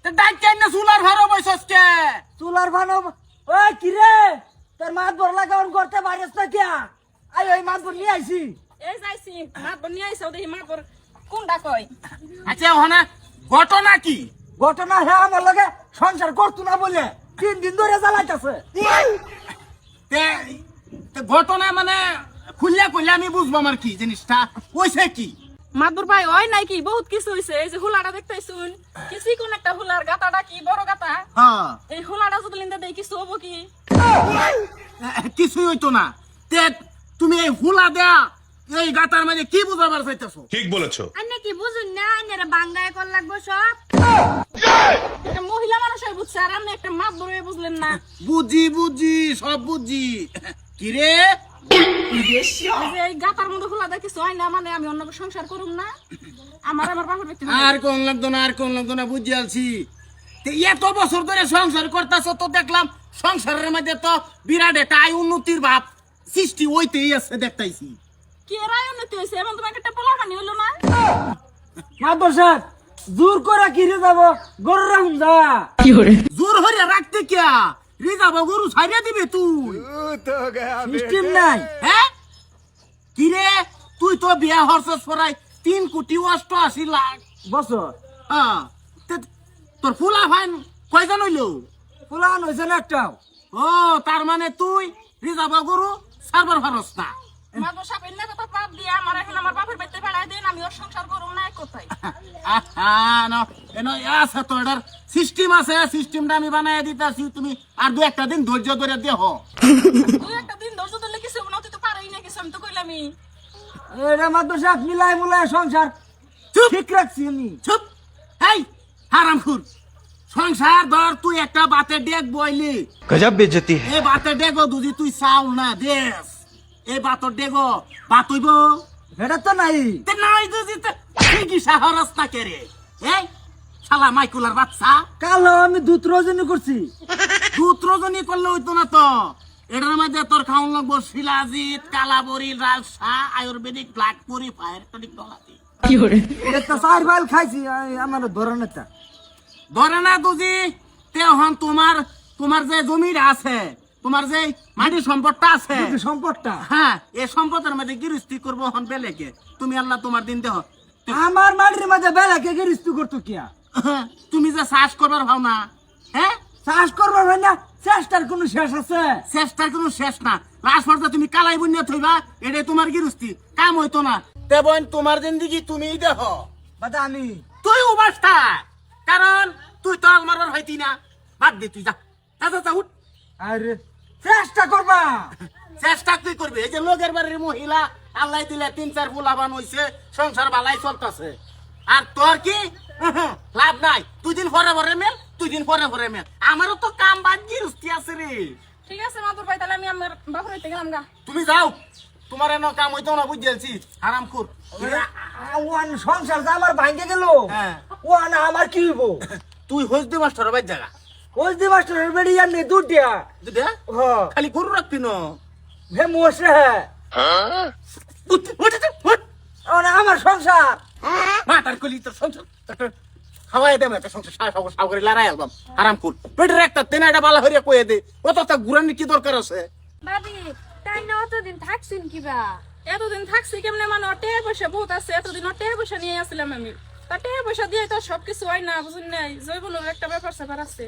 তে ডাইকেন না চুলার ভাড়া বইছস কে? চুলার ভানো ওই কি রে তোর মাত বড় লাগাউন করতে পারিস না কিয়া আই ওই মাত বড় নিয়ে আইছি এই যাইছি মাত বনিয়ে আইছো দেখি মাত বর কোনটা কই আচ্ছা ওখানে ঘটনা কি? ঘটনা হে আমার লগে সংসার করতো না বলে 3 দিন ধরে জ্বালাইতাছে তে তে ঘটনা মানে খুললে খুললে আমি বুঝবো আমার কি জিনিসটা কইছে কি? মাতবর ভাই ওই নাই কি বহুত কিছু হইছে এই যে হুলাটা দেখতেছুন কিছু কোন একটা হুলার গাতাটা কি বড় গাতা হ্যাঁ এই হুলাটা যদি লিন্দা দেই কিছু হবো কি কিছুই হইতো না। তে তুমি এই হুলা দেয়া এই গাতার মাঝে কি বুঝাবার চাইতেছো? ঠিক বলেছো। আন্নে কি বুঝুন না আন্নেরা বাংলায় কল লাগবো সব একটা মহিলা মানুষ হয়ে বুঝছে আর আপনি একটা মাতবর হয়ে বুঝলেন না বুঝি বুঝি সব বুঝি। কিরে এই যে এই গাতার মধ্যে হুলা দেখি হয় না মানে আমি অন্য সংসার করুম না আমার বাপের ব্যক্তি আর কোন লাগতো না আর কোন লাগতো না বুঝি আলছি। তে এত বছর ধরে সংসার করতেছ তো দেখলাম সংসারের মধ্যে তো বিরাট একটা আয় উন্নতির ভাব সৃষ্টি হইতেই আছে দেখতাইছি। কি রায় উন্নতি হয়েছে এমন তোমার একটা পোলা খানি হলো না মাত বসাত জোর করে কিরে যাব গরু রাখুন যা জোর হরিয়া রাখতে কিয়া রিজাব গরু ছাড়িয়ে দিবে তুই? সিস্টেম নাই হ্যাঁ কিরে তুই তো বিয়া হরছস পরাই 3,88,00,000 বছর হ্যাঁ তে- তোর ফুলা ফাইন কয়জন হইলো? ফুলান হয়েছে না একটাও ও তার মানে তুই রিজাব গরু সার্ভার ফারস না। মাতবর সাপ এনে কথা বাদ দিয়ে আমার এখন আমার বাপের বাড়িতে ফেলাই দেন আমি ওর সংসার করুম না এক কথাই সিস্টেম আছে সিস্টেমটা আমি বানাই দিতেছি তুমি আর 2-1 দিন ধৈর্য ধরে দেহ। তুই একটা দিন ধৈর্য ধরলে কিছু না তুই তো পারই না কিছু আমি তো কইলামই এটা মাত বসাত মিলাই মুলাই সংসার চুপ ঠিক রাখছি আমি চুপ এই হারামখুর সংসার ধর তুই একটা বাতে ডেক বইলি गजब बेइज्जती है। এই বাতে ডেগো দুজি তুই চাও না দেশ এই বাতর ডেগো বাত হইব এটা তো নাই তে নাই দুজি তো কি সাহরাস না কেরে এই শালা মাইকুলার বাচ্চা কাল আমি দুধ রজনী করছি দুত্রজনী করলে হইতো না তো এটার মধ্যে তোর খাওয়ান লাগবো শিলাজিৎ কালাবরি রাজশা আয়ুর্বেদিক ব্ল্যাক পিউরিফায়ার টনিক ডলাতি একটা 4 ফাইল খাইছি আমার ধরনেরটা ধরে না দুজি তে হন তোমার তোমার যে জমিটা আছে তোমার যে মাটি সম্পদটা আছে সম্পদটা হ্যাঁ এই সম্পদের মধ্যে গৃহস্থী করবো হন বেলেকে তুমি আল্লাহ তোমার দিন দেহ আমার মাটির মাঝে বেলাকে গিরিস্তু করতো কিয়া তুমি যে চাষ করবার ভাও না হ্যাঁ চাষ করবার হয় না চেষ্টার কোনো শেষ আছে চেষ্টার কোনো শেষ না লাস্ট পর্যন্ত তুমি কালাই বন্যা থইবা এটাই তোমার গৃহস্থী কাম হইতো না তে বোন তোমার জিন্দিগি তুমিই দেহ বাদা আমি তুই উবাস থাক কারণ তুই তো আমার হইতি না বাদ দে তুই যা যা যা, যা উঠ আরে চেষ্টা করবা চেষ্টা তুই করবি এই যে লোকের বাড়ির মহিলা আল্লাহ দিলে 3-4 ফুলাবান হইছে সংসার বালাই চলতেছে আর তোর কি লাভ নাই তুই দিন পরে পরে মেল তুই দিন পরে পরে মেল আমারও তো কাম বাদ গৃহস্থী আছে রে ঠিক আছে মাতবর ভাই তাহলে আমি আমার বাপের বাড়িতে গেলাম গা তুমি যাও তোমার এনে কাম হইতো না বুঝছি হারামখোর ওয়ান সংসার যে আমার ভাঙ্গে গেল হ্যাঁ। ওয়ান আমার কি হইব তুই হইতে মাস্টার ভাই জায়গা ওই যে মাস্টারের বেড়ি আর নেই দুধ দিয়া দুটা হ খালি গরু রাখবি না হে মোসে উঠ উঠ উঠ আমার সংসার মাতার কলি তোর সংসার খাওয়াই দেবে একটা সংসার সাউ করে লড়াই আলবাম হারামখোর পেটের একটা তেনাটা বালা হইয়া কয়ে দে অত তা গুরানি কি দরকার আছে? ভাবি তাই না অতদিন থাকছেন কিবা এতদিন থাকছি কেমনে মানে ওর টাকা পয়সা বহুত আছে এতদিন ওর টাকা পয়সা নিয়ে আসছিলাম আমি তার টাকা পয়সা দিয়ে তো সবকিছু হয় না বুঝুন নাই জৈবনের একটা ব্যাপার স্যাপার আছে